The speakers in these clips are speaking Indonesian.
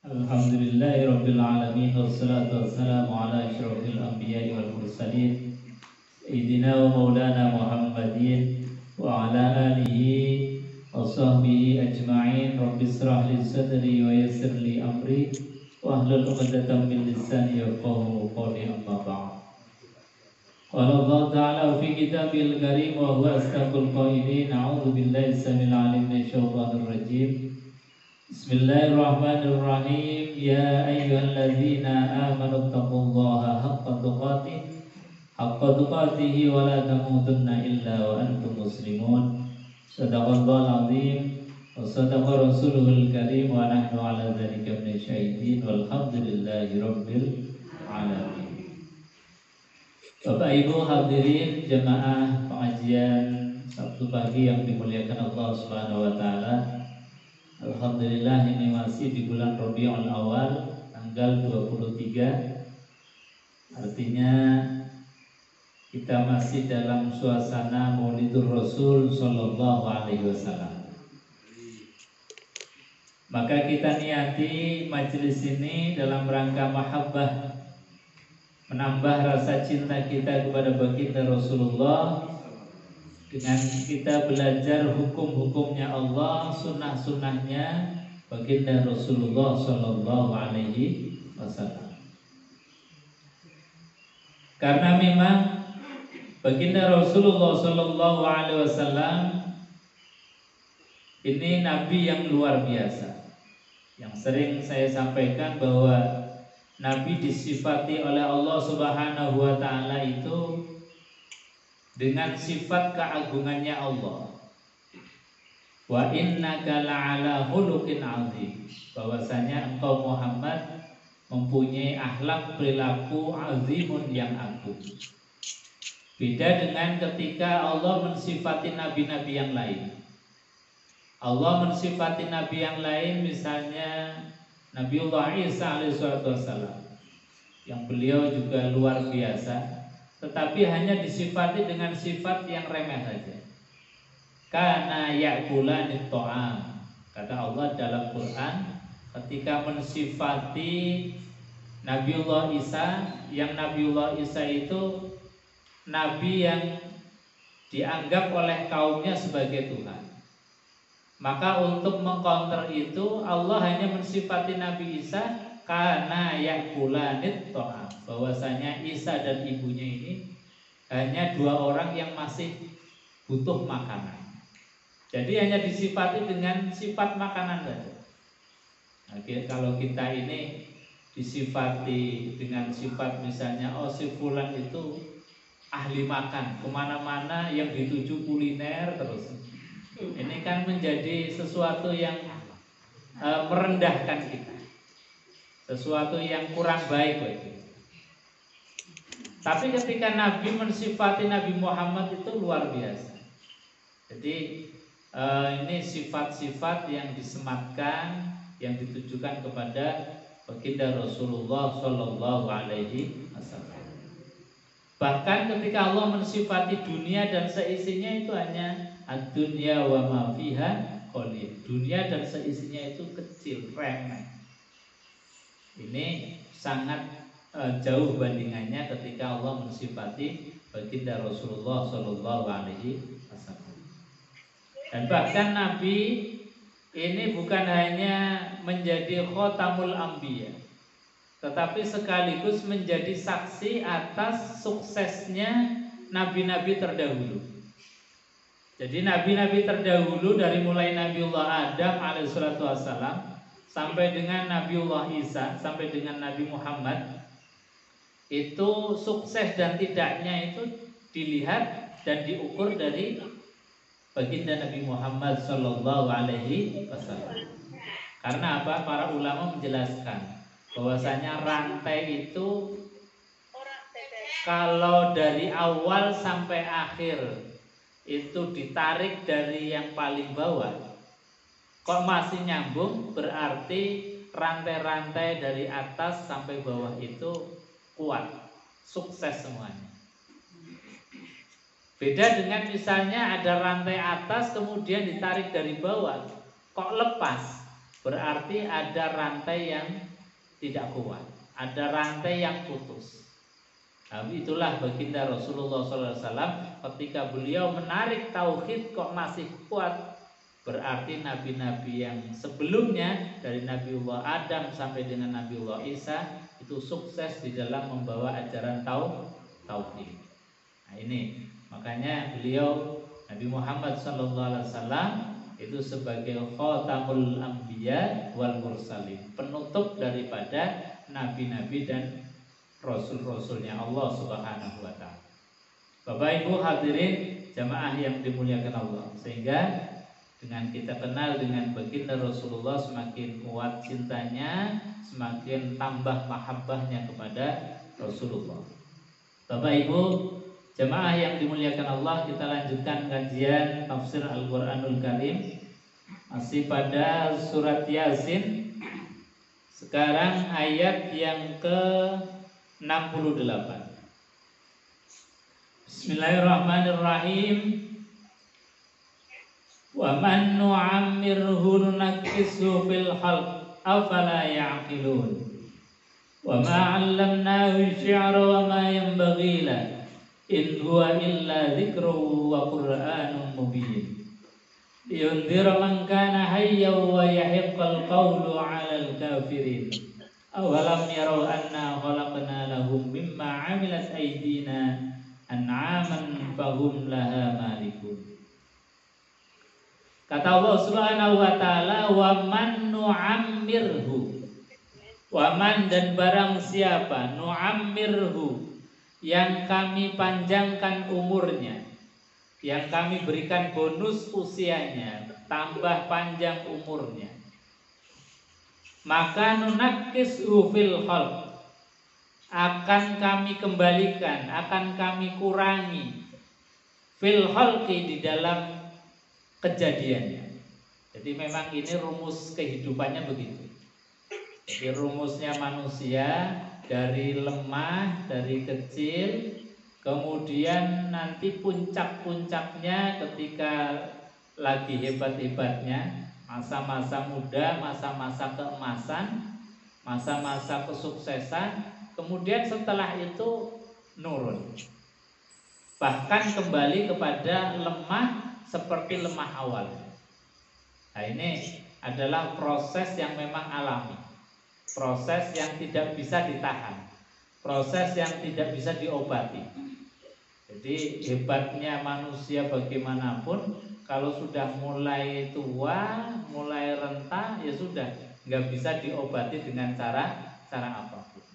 Alhamdulillahirabbil alamin wassalatu wassalamu ala asyrofil anbiya'i wal mursalin sayyidina wa maulana Muhammadin wa ala alihi wa sahbihi ajma'in. Rabbi israh li sadri wa yassir li amri wa ahlul 'uqdatam min lisani yafqahu qawli, amma ba'd. Qala Allah ta'ala fi kitabil karim wa huwa asdaqul qailin. A'udzu billahi samil alim minasyaitonir rajim. Bismillahirrahmanirrahim. Ya ayyuhalladzina amanu taqullaha haqqa tuqatih wa la tamutunna illa wa antum muslimun. Shadaqallahul azim wa shadaqa rasuluhul karim wa nahnu ala dzalika minasyahidin walhamdulillahi rabbil alamin. Bapak Ibu hadirin jemaah pengajian Sabtu pagi yang dimuliakan Allah Subhanahu wa taala. Alhamdulillah, ini masih di bulan Rabiul Awal tanggal 23. Artinya kita masih dalam suasana Maulidur Rasul Sallallahu Alaihi Wasallam. Maka kita niati majelis ini dalam rangka mahabbah, menambah rasa cinta kita kepada baginda Rasulullah, dengan kita belajar hukum-hukumnya Allah, sunnah-sunnahnya baginda Rasulullah Sallallahu Alaihi Wasallam. Karena memang baginda Rasulullah Sallallahu Alaihi Wasallam ini Nabi yang luar biasa. Yang sering saya sampaikan bahwa Nabi disifati oleh Allah Subhanahu Wa Taala itu dengan sifat keagungannya Allah. Wa innaka la'ala khuluqin 'azim. Bahwasanya engkau Muhammad mempunyai akhlak perilaku azimun yang agung. Beda dengan ketika Allah mensifati nabi-nabi yang lain. Allah mensifati nabi yang lain, misalnya Nabiullah Isa alaihissalam, yang beliau juga luar biasa, tetapi hanya disifati dengan sifat yang remeh saja. Kana ya'kulanit ta'am. Kata Allah dalam Quran ketika mensifati Nabiullah Isa, yang Nabiullah Isa itu nabi yang dianggap oleh kaumnya sebagai Tuhan. Maka untuk mengcounter itu Allah hanya mensifati Nabi Isa karena ya'kulanit ta'am, bahwasanya Isa dan ibunya ini hanya dua orang yang masih butuh makanan. Jadi hanya disifati dengan sifat makanan saja. Nah, kalau kita ini disifati dengan sifat misalnya, oh si fulan itu ahli makan, kemana-mana yang dituju kuliner terus. Ini kan menjadi sesuatu yang merendahkan kita, sesuatu yang kurang baik bagi. Tapi ketika Nabi mensifati Nabi Muhammad itu luar biasa. Jadi ini sifat-sifat yang disematkan, yang ditujukan kepada baginda Rasulullah Sallallahu Alaihi Wasallam. Bahkan ketika Allah mensifati dunia dan seisinya itu hanya ad-dunya wa ma fiha qalil. Dunia dan seisinya itu kecil, remeh. Ini sangat jauh bandingannya ketika Allah mensifati baginda Rasulullah Sallallahu Alaihi Wasallam. Dan bahkan Nabi ini bukan hanya menjadi khotamul anbiya, tetapi sekaligus menjadi saksi atas suksesnya nabi-nabi terdahulu. Jadi nabi-nabi terdahulu dari mulai Nabiullah Adam alaihissalatu wassalam sampai dengan Nabiullah Isa, sampai dengan Nabi Muhammad, itu sukses dan tidaknya itu dilihat dan diukur dari baginda Nabi Muhammad Sallallahu Alaihi Wasallam. Karena apa? Para ulama menjelaskan bahwasanya rantai itu kalau dari awal sampai akhir itu ditarik dari yang paling bawah, kok masih nyambung, berarti rantai-rantai dari atas sampai bawah itu kuat, sukses semuanya. Beda dengan misalnya ada rantai atas kemudian ditarik dari bawah, kok lepas. berarti ada rantai yang tidak kuat, ada rantai yang putus. Tapi itulah baginda Rasulullah SAW ketika beliau menarik tauhid kok masih kuat, berarti nabi-nabi yang sebelumnya dari Nabiullah Adam sampai dengan Nabiullah Isa itu sukses di dalam membawa ajaran tauhid. Nah ini makanya beliau Nabi Muhammad SAW itu sebagai khatamul anbiya wal mursalin, penutup daripada nabi-nabi dan rasul-rasulnya Allah Subhanahu wa taala. Bapak Ibu hadirin jamaah yang dimuliakan Allah, sehingga dengan kita kenal dengan baginda Rasulullah semakin kuat cintanya, semakin tambah mahabbahnya kepada Rasulullah. Bapak Ibu jamaah yang dimuliakan Allah, kita lanjutkan kajian tafsir Al-Qur'anul Karim masih pada surat Yasin. Sekarang ayat yang ke-68. Bismillahirrahmanirrahim. Wa man nu'ammirhu nunakkishu fil khalq afala ya'qilun. Wa ma 'allamnahu syi'ra wa ma yanbaghi lahu in huwa illa dzikrun wa qur'anun mubin liyundhira man kana hayyan wa yahiqqal qawlu 'alal kafirin awalam yarau anna khalaqna lahum mimma 'amilat aydina an'aman fahum laha malikun. Kata Allah Subhanahu wa taala, wa man nu'ammirhu, wa man dan barang siapa, nu'ammirhu yang kami panjangkan umurnya, yang kami berikan bonus usianya, tambah panjang umurnya, maka nunakkishu fil khalq, akan kami kembalikan, akan kami kurangi fil khalqi, di dalam kejadiannya. Jadi memang ini rumus kehidupannya begitu. Jadi rumusnya manusia dari lemah, dari kecil, kemudian nanti puncak-puncaknya ketika lagi hebat-hebatnya, masa-masa muda, masa-masa keemasan, masa-masa kesuksesan, kemudian setelah itu nurun, bahkan kembali kepada lemah seperti lemah awal. Nah ini adalah proses yang memang alami, proses yang tidak bisa ditahan, proses yang tidak bisa diobati. Jadi hebatnya manusia bagaimanapun, kalau sudah mulai tua, mulai renta, ya sudah nggak bisa diobati dengan cara apapun.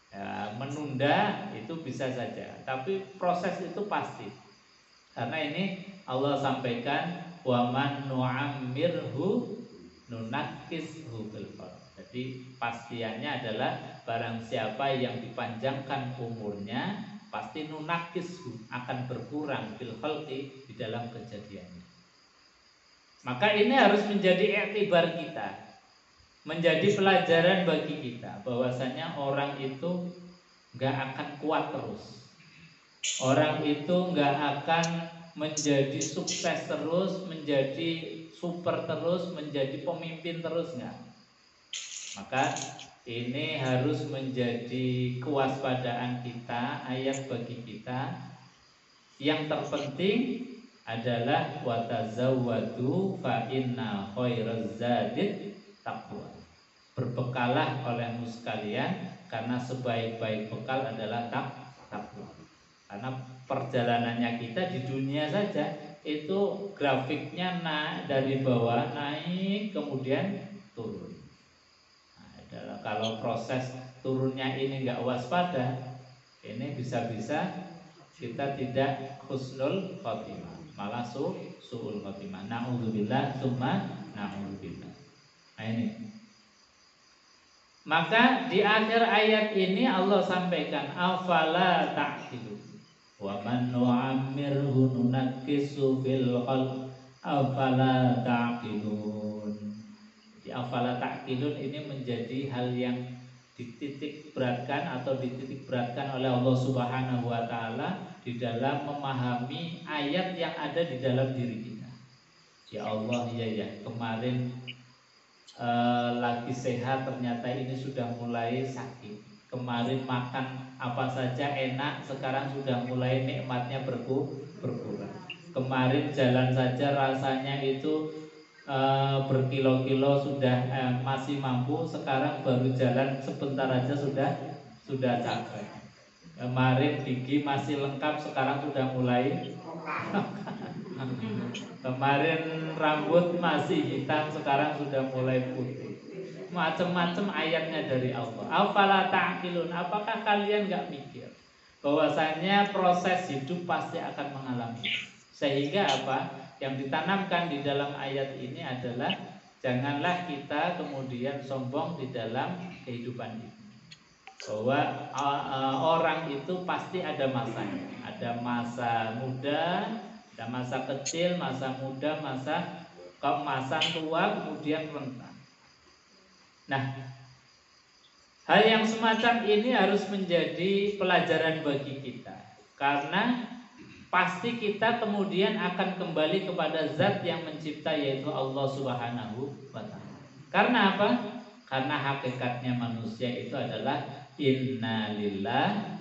Ya, menunda itu bisa saja, tapi proses itu pasti. Karena ini Allah sampaikan wa man nu'ammirhu nunakkishu fil khalq. Jadi pastiannya adalah barang siapa yang dipanjangkan umurnya, pasti nunakkishu, akan berkurang fil khalqi, di dalam kejadiannya. Maka ini harus menjadi iktibar kita, menjadi pelajaran bagi kita, bahwasanya orang itu gak akan kuat terus, orang itu gak akan menjadi sukses terus, menjadi super terus, menjadi pemimpin terus, enggak. Maka ini harus menjadi kewaspadaan kita, ayat bagi kita. Yang terpenting adalah watazawwadu fa inna khairaz zadid taqwa. Berbekalah olehmu sekalian, karena sebaik-baik bekal adalah takwa. Karena perjalanannya kita di dunia saja itu grafiknya dari bawah naik kemudian turun. Nah, kalau proses turunnya ini nggak waspada, ini bisa-bisa kita tidak husnul khotimah, malah su'ul khotimah. Na'udzubillah, summa na'udzubillah. Nah ini. Maka di akhir ayat ini Allah sampaikan afala ta'qilun. Wa man nu'ammirhu nunakkishu fil khalq afala ta'qilun. Jadi afala ta'qilun ini menjadi hal yang dititik beratkan atau dititik beratkan oleh Allah Subhanahu wa taala di dalam memahami ayat yang ada di dalam diri kita. Ya Allah, ya kemarin lagi sehat ternyata ini sudah mulai sakit. Kemarin makan apa saja enak, sekarang sudah mulai nikmatnya berkurang. Kemarin jalan saja rasanya itu berkilo-kilo sudah masih mampu, sekarang baru jalan sebentar aja sudah capek. Kemarin gigi masih lengkap, sekarang sudah mulai kemarin rambut masih hitam, sekarang sudah mulai putih. Macam-macam ayatnya dari Allah. Afala ta'qilun, apakah kalian nggak mikir bahwasanya proses hidup pasti akan mengalami. Sehingga apa? Yang ditanamkan di dalam ayat ini adalah janganlah kita kemudian sombong di dalam kehidupan ini. Bahwa orang itu pasti ada masanya. Ada masa muda, ada masa kecil, masa muda, masa keemasan tua, kemudian renta. Nah, hal yang semacam ini harus menjadi pelajaran bagi kita, karena pasti kita kemudian akan kembali kepada zat yang mencipta, yaitu Allah Subhanahu wa ta'ala. Karena apa? Karena hakikatnya manusia itu adalah inna lillahi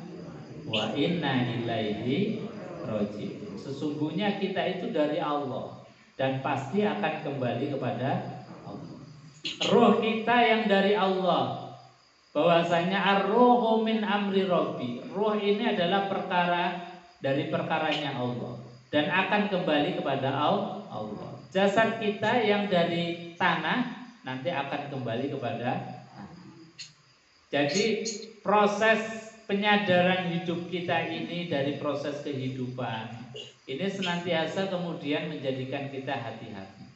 wa inna ilaihi raji'un. Sesungguhnya kita itu dari Allah dan pasti akan kembali kepada Allah. Roh kita yang dari Allah, bahwasanya ar-ruhu min amri rabbi. Roh ini adalah perkara dari perkaranya Allah dan akan kembali kepada Allah. Jasad kita yang dari tanah nanti akan kembali kepada. Jadi proses penyadaran hidup kita ini dari proses kehidupan ini senantiasa kemudian menjadikan kita hati-hati,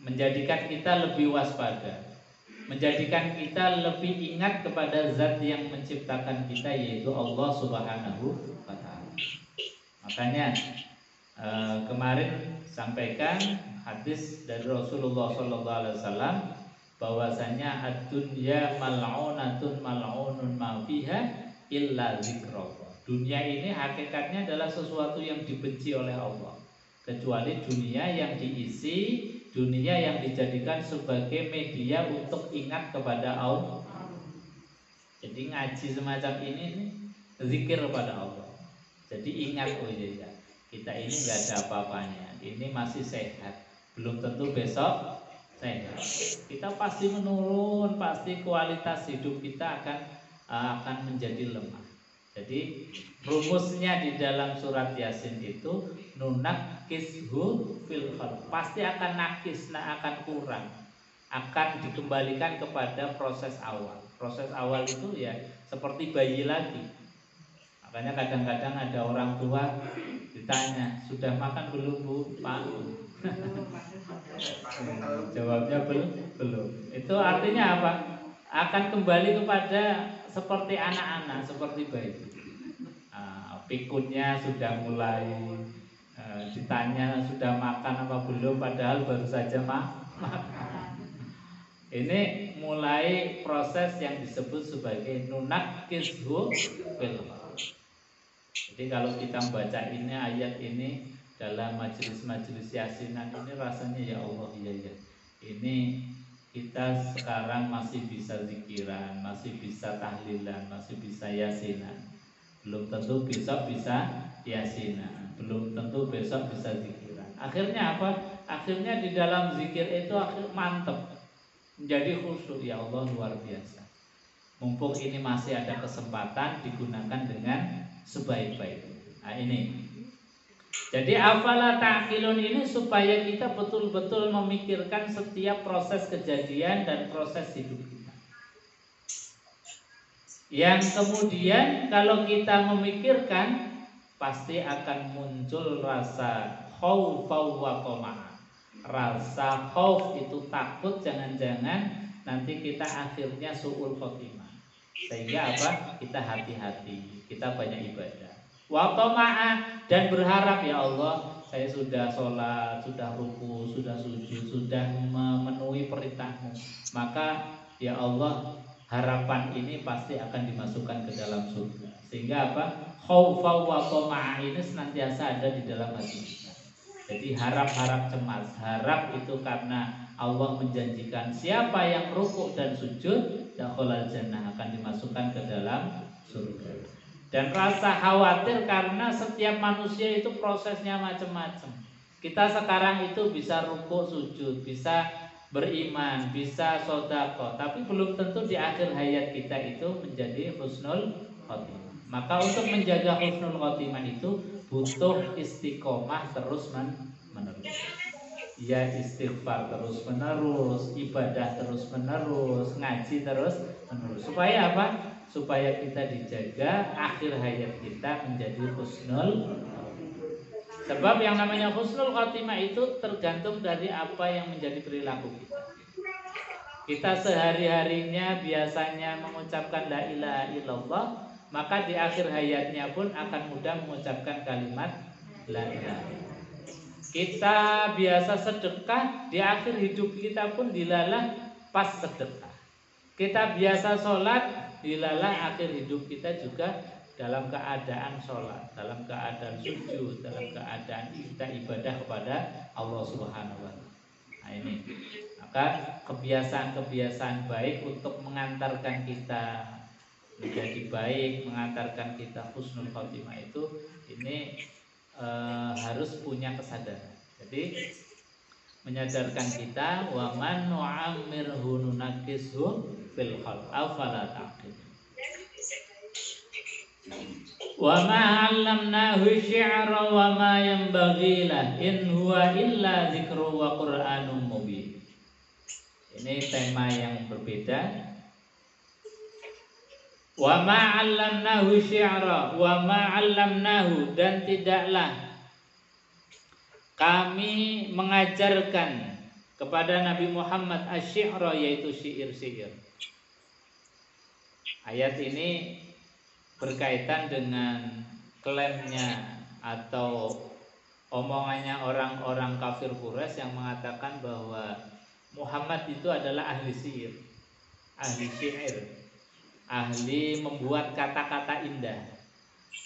menjadikan kita lebih waspada, menjadikan kita lebih ingat kepada zat yang menciptakan kita, yaitu Allah Subhanahu wa ta'ala. Makanya kemarin sampaikan hadis dari Rasulullah SAW bahwasanya ad-dunya mal'unatun mal'unun ma fiha illa zikrullah. Dunia ini hakikatnya adalah sesuatu yang dibenci oleh Allah, kecuali dunia yang diisi, dunia yang dijadikan sebagai media untuk ingat kepada Allah. Jadi ngaji semacam ini zikir kepada Allah. Jadi ingat, oh iya, kita ini nggak ada apa-apanya, ini masih sehat, belum tentu besok sehat. Kita pasti menurun, pasti kualitas hidup kita akan menjadi lemah. Jadi rumusnya di dalam surat Yasin itu nunakishu fil khalq, pasti akan nakis, akan kurang, akan dikembalikan kepada proses awal. Proses awal itu ya seperti bayi lagi. Makanya kadang-kadang ada orang tua ditanya, sudah makan belum Bu? Pak? Jawabnya belum. Itu artinya apa? Akan kembali kepada seperti anak-anak, seperti bayi. Pikunnya sudah mulai ditanya sudah makan apa belum, padahal baru saja makan. Ini mulai proses yang disebut sebagai nunakishu fil khalq. Jadi kalau kita membaca ini ayat ini dalam majelis-majelis yasinan ini rasanya ya Allah, iya. Ini kita sekarang masih bisa zikiran, masih bisa tahlilan, masih bisa yasinan. Belum tentu besok bisa yasinan, belum tentu besok bisa zikiran. Akhirnya apa? Akhirnya di dalam zikir itu mantep, menjadi khusyuk. Ya Allah, luar biasa. Mumpung ini masih ada kesempatan, digunakan dengan sebaik-baiknya. Nah ini. Jadi afala ta'qilun ini supaya kita betul-betul memikirkan setiap proses kejadian dan proses hidup kita. Yang kemudian kalau kita memikirkan pasti akan muncul rasa khauf wa qama'ah. Rasa khauf itu takut, jangan-jangan nanti kita akhirnya su'ul khotimah. Sehingga apa? Kita hati-hati, kita banyak ibadah. Wa qama'ah, dan berharap ya Allah, saya sudah sholat, sudah ruku, sudah sujud, sudah memenuhi perintahmu. Maka ya Allah, harapan ini pasti akan dimasukkan ke dalam surga. Sehingga apa? Khaufa wa qama'ah ini senantiasa ada di dalam hati kita. Jadi harap-harap cemas, harap itu karena Allah menjanjikan siapa yang rukuk dan sujud dakhalal jannah, akan dimasukkan ke dalam surga. Dan rasa khawatir karena setiap manusia itu prosesnya macam-macam. Kita sekarang itu bisa rukuk sujud, bisa beriman, bisa sodako, tapi belum tentu di akhir hayat kita itu menjadi husnul khotimah. Maka untuk menjaga husnul khotimah itu butuh istiqomah terus menerus. Ya istighfar terus menerus, ibadah terus menerus, ngaji terus menerus. Supaya apa? Supaya kita dijaga akhir hayat kita menjadi husnul. Sebab yang namanya husnul khotimah itu tergantung dari apa yang menjadi perilaku kita. Kita sehari-harinya biasanya mengucapkan la ilaha illallah, maka di akhir hayatnya pun akan mudah mengucapkan kalimat la ilaha illallah. Kita biasa sedekah, di akhir hidup kita pun dilalah pas sedekah. Kita biasa sholat, dilalah akhir hidup kita juga dalam keadaan sholat, dalam keadaan sujud, dalam keadaan kita ibadah kepada Allah Subhanahu wa Ta'ala. Nah ini, maka kebiasaan-kebiasaan baik untuk mengantarkan kita menjadi baik, mengantarkan kita husnul khotimah itu ini harus punya kesadaran. Jadi menyadarkan kita wa man nu'ammirhu nunakishu fil khalq afala taqil. Wa ma 'allamnahu syi'ra wa ma yanbaghi lah in huwa illa dzikru wa qur'anum mubin. Ini tema yang berbeda. Wa ma 'allamnahu syi'ra wa ma 'allamnahu, dan tidaklah kami mengajarkan kepada Nabi Muhammad asy-syi'ra, yaitu syair-syair. Ayat ini berkaitan dengan klaimnya atau omongannya orang-orang kafir Quraisy yang mengatakan bahwa Muhammad itu adalah ahli syair, ahli membuat kata-kata indah,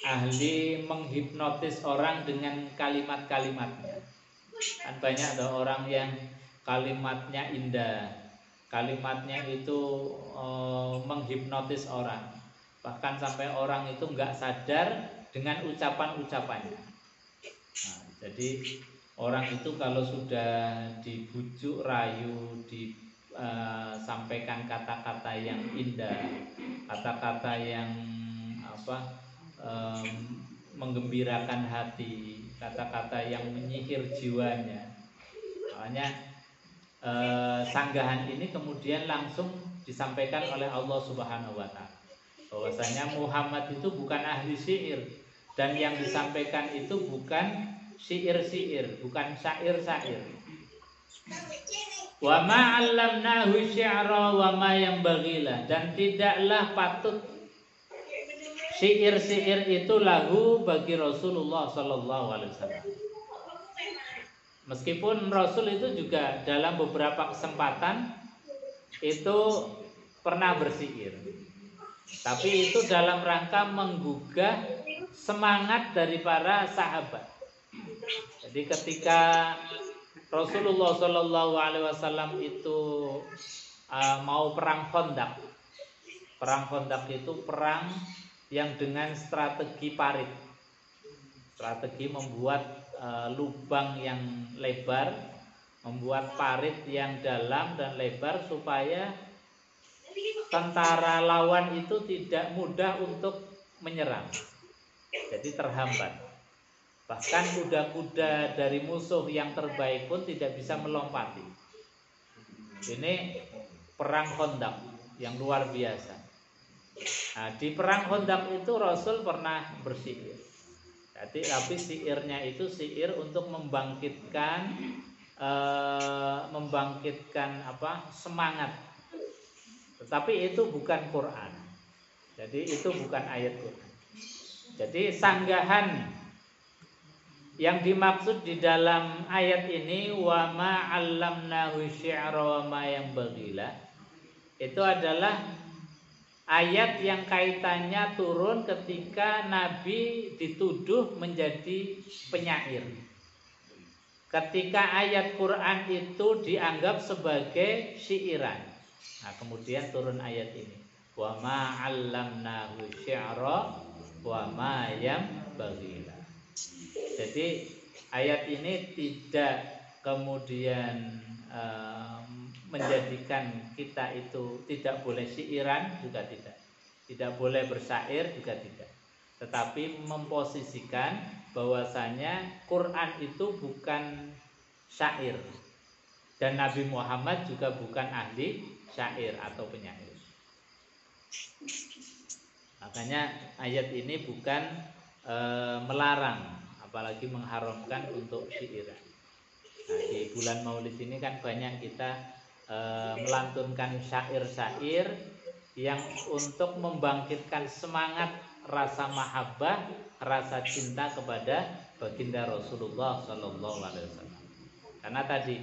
ahli menghipnotis orang dengan kalimat-kalimatnya. Kan banyak ada orang yang kalimatnya indah, kalimatnya itu menghipnotis orang. Bahkan sampai orang itu nggak sadar dengan ucapan-ucapannya. Nah, jadi orang itu kalau sudah dibujuk rayu, disampaikan kata-kata yang indah, kata-kata yang menggembirakan hati, kata-kata yang menyihir jiwanya. Makanya sanggahan ini kemudian langsung disampaikan oleh Allah Subhanahu wa Ta'ala, bahwasanya Muhammad itu bukan ahli syair, dan yang disampaikan itu bukan syair-syair, bukan syair-syair. Wa ma 'allamnahu syi'ra wa ma yanbaghi lah, dan tidaklah patut syair-syair itu lahu bagi Rasulullah sallallahu alaihi wasallam. Meskipun Rasul itu juga dalam beberapa kesempatan itu pernah bersyair, tapi itu dalam rangka menggugah semangat dari para sahabat. Jadi ketika Rasulullah Shallallahu Alaihi Wasallam itu mau perang Khandaq. Perang Khandaq itu perang yang dengan strategi parit, strategi membuat lubang yang lebar, membuat parit yang dalam dan lebar supaya tentara lawan itu tidak mudah untuk menyerang, jadi terhambat. Bahkan kuda-kuda dari musuh yang terbaik pun tidak bisa melompati. Ini perang Khandaq yang luar biasa. Nah, di perang Khandaq itu Rasul pernah bersyair. Jadi tapi syairnya itu syair untuk membangkitkan semangat. Tetapi itu bukan Quran. Jadi itu bukan ayat Quran. Jadi sanggahan yang dimaksud di dalam ayat ini wa ma 'allamnahu syi'ra wa ma yanbaghi lah, itu adalah ayat yang kaitannya turun ketika Nabi dituduh menjadi penyair. ketika ayat Quran itu dianggap sebagai syiiran. Nah, kemudian turun ayat ini. Wa ma 'allamnahu syi'ra wa ma yanbaghi. Jadi ayat ini tidak kemudian menjadikan kita itu tidak boleh syiiran, juga tidak boleh bersyair, juga tidak, tetapi memposisikan bahwasanya Quran itu bukan syair dan Nabi Muhammad juga bukan ahli syair atau penyair. Makanya ayat ini bukan melarang, apalagi mengharamkan untuk syiiran. Nah, di bulan Maulid ini kan banyak kita melantunkan syair-syair yang untuk membangkitkan semangat rasa mahabbah, rasa cinta kepada baginda Rasulullah Sallallahu Alaihi Wasallam. Karena tadi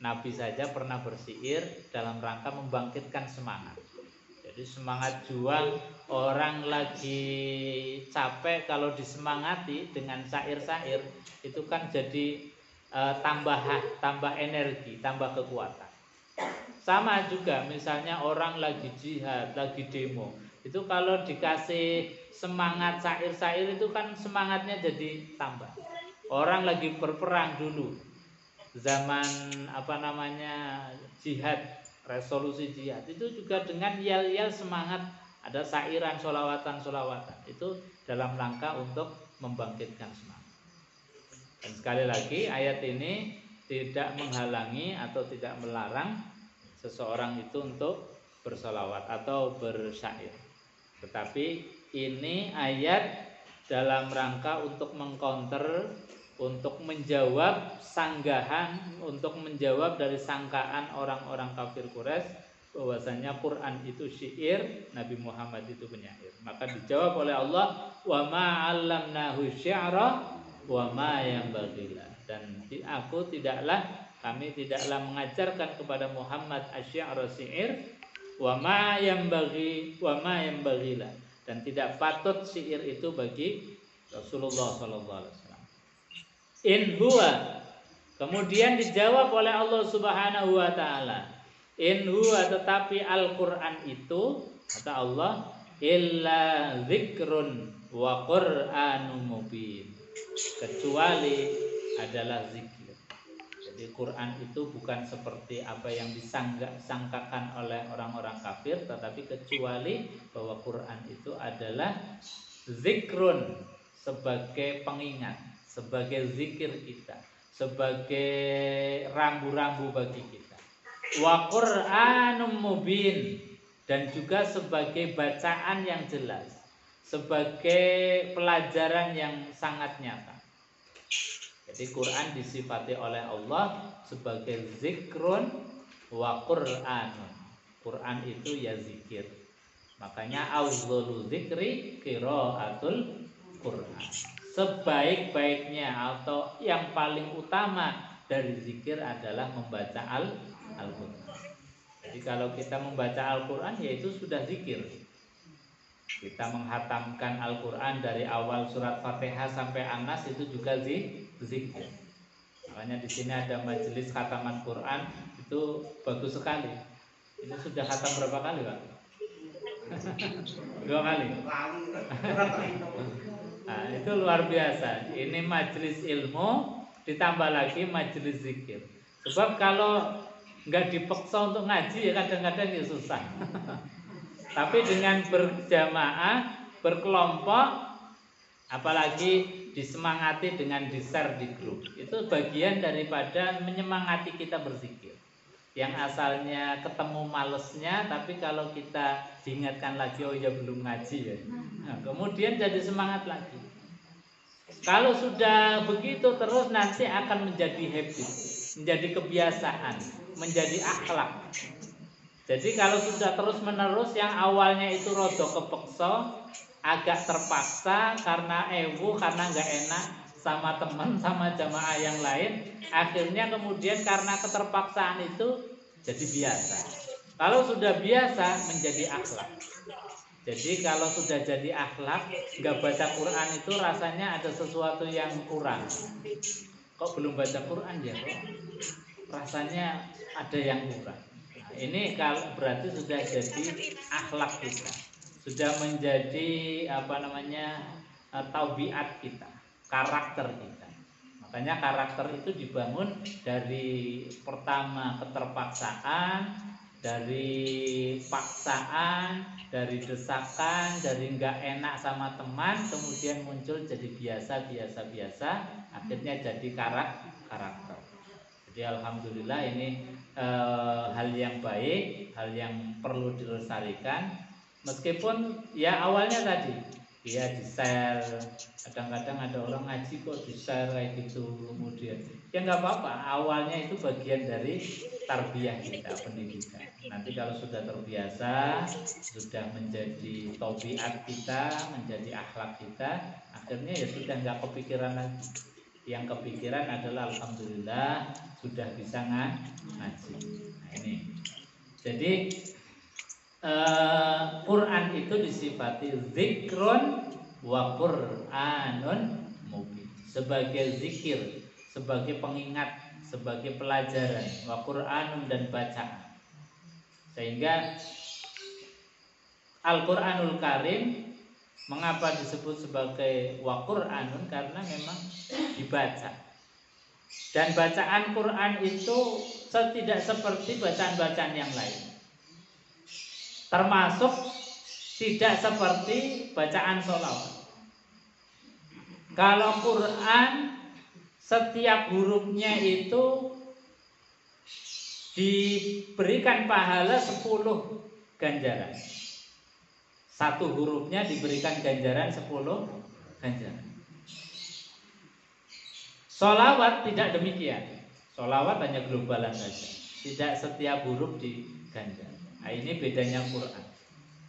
Nabi saja pernah bersyair dalam rangka membangkitkan semangat. Jadi semangat juang, orang lagi capek, kalau disemangati dengan syair-syair itu kan jadi tambah energi, tambah kekuatan. Sama juga misalnya orang lagi jihad, lagi demo, itu kalau dikasih semangat syair-syair itu kan semangatnya jadi tambah. Orang lagi berperang dulu, zaman jihad, resolusi jihad, itu juga dengan yel-yel semangat, ada syairan, sholawatan, itu dalam rangka untuk membangkitkan semangat. Dan sekali lagi ayat ini tidak menghalangi atau tidak melarang seseorang itu untuk bersolawat atau bersyair. Tetapi ini ayat dalam rangka untuk mengcounter, untuk menjawab sanggahan, untuk menjawab dari sangkaan orang-orang kafir Quraisy bahwasanya Quran itu syair, Nabi Muhammad itu penyair. Maka dijawab oleh Allah, wa ma 'allamnahu syi'ra wa ma yanbaghi. Dan kami tidaklah mengajarkan kepada Muhammad asy-syi'ra syair, wa ma yanbaghi dan tidak patut syair itu bagi Rasulullah sallallahu alaihi wasallam. In huwa, kemudian dijawab oleh Allah Subhanahu wa taala, in huwa, tetapi Al-Qur'an itu kata Allah, illa dzikrun wa qur'anum mubin, kecuali adalah zikir. Jadi Quran itu bukan seperti apa yang disangkakan oleh orang-orang kafir, tetapi kecuali bahwa Quran itu adalah zikrun, sebagai pengingat, sebagai zikir kita, sebagai rambu-rambu bagi kita. Wa Qur'anum mubin, dan juga sebagai bacaan yang jelas, sebagai pelajaran yang sangat nyata. Jadi Quran disifati oleh Allah sebagai zikrun wa Qur'anun. Quran itu ya zikir. Makanya afdhalul zikri qiraatul Quran. Sebaik-baiknya atau yang paling utama dari zikir adalah membaca Al-Quran. Jadi kalau kita membaca Al-Quran, yaitu sudah zikir. Kita menghatamkan Al-Quran dari awal surat Fatihah sampai An-Nas, itu juga zikir. Makanya di sini ada majelis khataman Quran, itu bagus sekali. Ini sudah khatam berapa kali, Pak? 2 kali. Nah, itu luar biasa. Ini majelis ilmu ditambah lagi majelis zikir. Sebab kalau nggak dipaksa untuk ngaji ya kadang-kadang ya susah. Tapi dengan berjamaah, berkelompok, apalagi disemangati dengan di-share di grup, itu bagian daripada menyemangati kita berzikir. Yang asalnya ketemu malesnya, tapi kalau kita diingatkan lagi, oh ya belum ngaji ya, nah, kemudian jadi semangat lagi. Kalau sudah begitu terus, nanti akan menjadi habit, menjadi kebiasaan, menjadi akhlak. Jadi kalau sudah terus menerus, yang awalnya itu rodo kepeksa, agak terpaksa karena karena nggak enak sama teman, sama jamaah yang lain, akhirnya kemudian karena keterpaksaan itu jadi biasa. Kalau sudah biasa menjadi akhlak. Jadi kalau sudah jadi akhlak, nggak baca Quran itu rasanya ada sesuatu yang kurang. kok belum baca Quran ya, kok rasanya ada yang kurang. Nah, ini kalau berarti sudah jadi akhlak kita, sudah menjadi tabiat kita, karakter kita. Makanya karakter itu dibangun dari pertama keterpaksaan, dari paksaan, dari desakan, dari nggak enak sama teman, kemudian muncul jadi biasa, akhirnya jadi karakter. Jadi alhamdulillah ini hal yang baik, hal yang perlu dilestarikan. Meskipun ya awalnya tadi dia di-share, kadang-kadang ada orang ngaji kok di-share kayak gitu, kemudian ya nggak apa-apa, awalnya itu bagian dari tarbiyah kita, pendidikan. Nanti kalau sudah terbiasa, sudah menjadi tabiat kita, menjadi akhlak kita, akhirnya ya sudah nggak kepikiran lagi. Yang kepikiran adalah alhamdulillah sudah bisa ngaji. Nah ini, jadi Quran itu disifati zikrun wa Qur'anun mubin, sebagai zikir, sebagai pengingat, sebagai pelajaran, wa Qur'anun dan bacaan. Sehingga Al-Qur'anul Karim mengapa disebut sebagai wa Qur'anun, karena memang dibaca. Dan bacaan Quran itu tidak seperti bacaan-bacaan yang lain. Termasuk tidak seperti bacaan sholawat. Kalau Quran setiap hurufnya itu diberikan pahala 10 ganjaran. Satu hurufnya diberikan ganjaran 10 ganjaran. Sholawat tidak demikian. Sholawat hanya globalan saja. Tidak setiap huruf diganjar. Nah, ini bedanya Quran.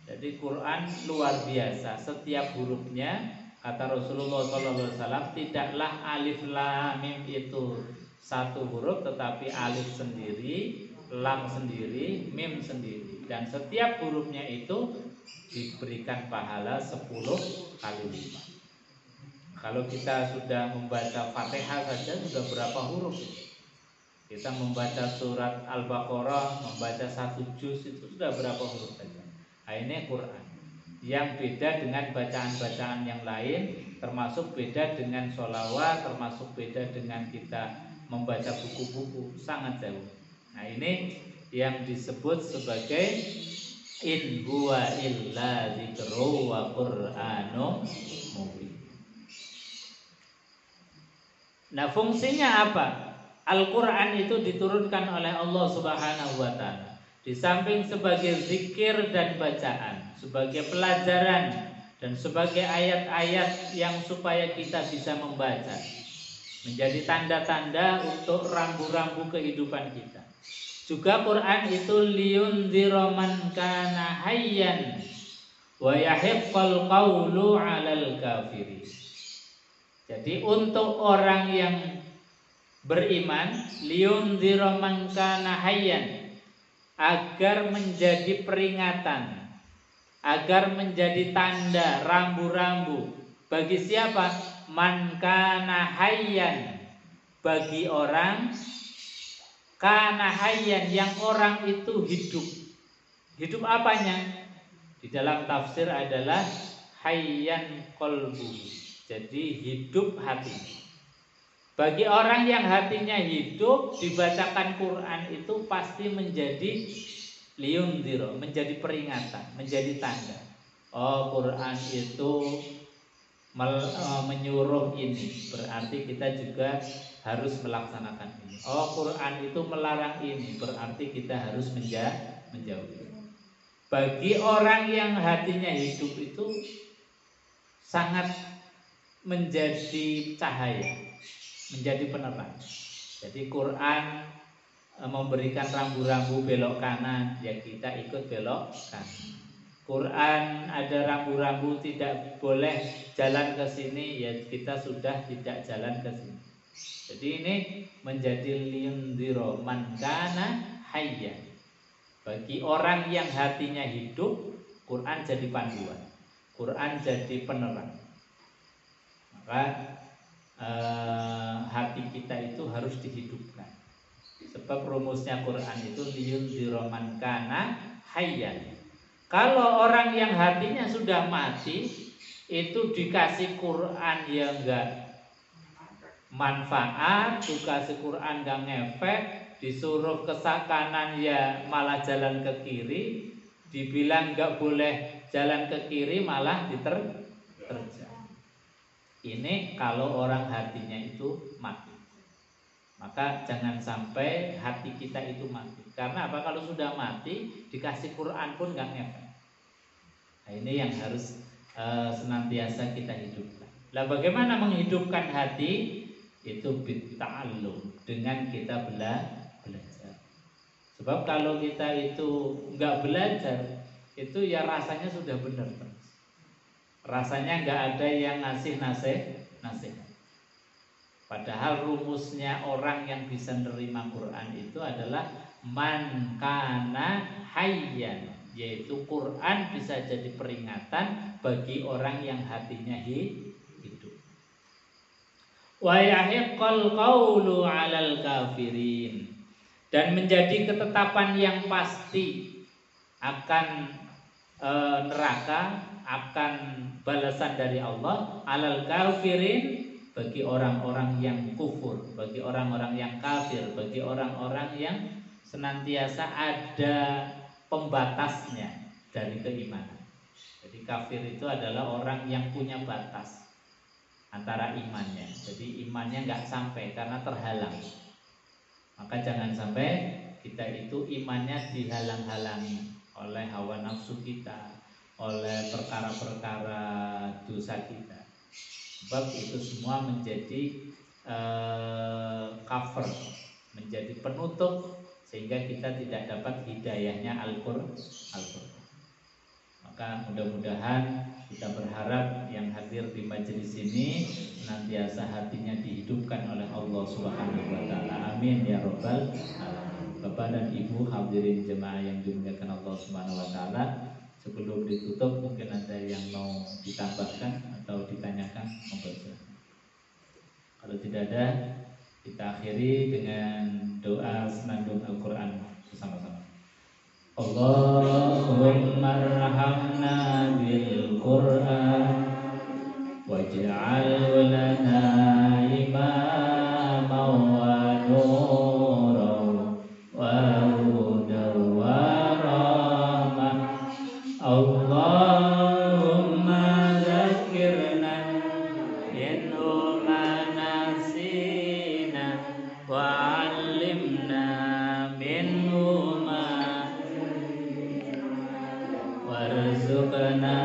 Jadi Quran luar biasa. Setiap hurufnya, kata Rasulullah SAW, tidaklah alif lam mim itu satu huruf, tetapi alif sendiri, lam sendiri, mim sendiri. Dan setiap hurufnya itu diberikan pahala 10 kali lipat. Kalau kita sudah membaca Fatihah saja sudah berapa huruf? Kita membaca surat Al-Baqarah, membaca 1 juz itu sudah berapa huruf saja. Nah, ini Quran yang beda dengan bacaan-bacaan yang lain, termasuk beda dengan sholawat, termasuk beda dengan kita membaca buku-buku, sangat jauh. Nah, ini yang disebut sebagai in huwa illa dzikru wa Qur'anum mubin. Nah, fungsinya apa? Al-Quran itu diturunkan oleh Allah Subhanahu wa Ta'ala. Di samping sebagai zikir dan bacaan, sebagai pelajaran, dan sebagai ayat-ayat yang supaya kita bisa membaca, menjadi tanda-tanda untuk rambu-rambu kehidupan kita. Juga Quran itu liyundzira man kana hayyan wa yahiqqal qawlu 'alal kafirin. Jadi untuk orang yang beriman, liyundzira man kana hayyan, agar menjadi peringatan, agar menjadi tanda, rambu-rambu. Bagi siapa? Man kana hayyan, bagi orang kana hayyan, yang orang itu hidup. Hidup apanya? Di dalam tafsir adalah hayyan qalbuhu. Jadi hidup hati. Bagi orang yang hatinya hidup, dibacakan Quran itu pasti menjadi liyundzira, menjadi peringatan, menjadi tanda. Oh, Quran itu menyuruh ini, berarti kita juga harus melaksanakan ini. Oh, Quran itu melarang ini, berarti kita harus menjauhi. Bagi orang yang hatinya hidup itu sangat menjadi cahaya, menjadi penerang. Jadi Quran memberikan rambu-rambu belok kanan, ya kita ikut belok kanan. Quran ada rambu-rambu tidak boleh jalan ke sini, ya kita sudah tidak jalan ke sini. Jadi ini menjadi liyundzira man kana hayyan. Bagi orang yang hatinya hidup, Quran jadi panduan, Quran jadi penerang. Maka hati kita itu harus dihidupkan. Sebab rumusnya Quran itu liyundzira man kana hayyan. Kalau orang yang hatinya sudah mati itu dikasih Quran yang enggak manfaat, dikasih Quran enggak ngefek, disuruh ke kanan ya malah jalan ke kiri, dibilang enggak boleh jalan ke kiri malah diterjang. Ini kalau orang hatinya itu mati. Maka jangan sampai hati kita itu mati. Karena apa? Kalau sudah mati dikasih Quran pun enggak ngefek. Nah, ini yang harus senantiasa kita hidupkan. Lah bagaimana menghidupkan hati? Itu bitta'allum, dengan kita belajar. Sebab kalau kita itu enggak belajar, itu ya rasanya sudah benar terus. Rasanya enggak ada yang ngasih nasihat. Padahal rumusnya orang yang bisa menerima Quran itu adalah man kana hayyan, yaitu Quran bisa jadi peringatan bagi orang yang hatinya hidup. Wa yahiqqal qawlu 'alal kafirin, dan menjadi ketetapan yang pasti akan neraka, akan balasan dari Allah 'alal kafirin, bagi orang-orang yang kufur, bagi orang-orang yang kafir, bagi orang-orang yang senantiasa ada pembatasnya dari keimanan. Jadi kafir itu adalah orang yang punya batas antara imannya. Jadi imannya nggak sampai karena terhalang. Maka jangan sampai kita itu imannya dihalang-halangi oleh hawa nafsu kita, oleh perkara-perkara dosa kita. Sebab itu semua menjadi cover, menjadi penutup sehingga kita tidak dapat hidayahnya Al-Qur'an. Maka mudah-mudahan kita berharap yang hadir di majelis ini senantiasa hatinya dihidupkan oleh Allah Subhanahu wa taala. Amin ya rabbal alamin. Bapak dan Ibu hadirin jemaah yang dimuliakan Allah Subhanahu wa taala, sebelum ditutup mungkin ada yang mau ditambahkan atau ditanyakan, monggo. Kalau tidak ada, kita akhiri dengan doa senandung Al-Quran bersama-sama. Allahumma arhamna bil Quran waj'al lana imama wa nuran wa hudan wa rahmah. Allahumma zakirna minhu ma nasina wa 'allimna minhu ma warzuqna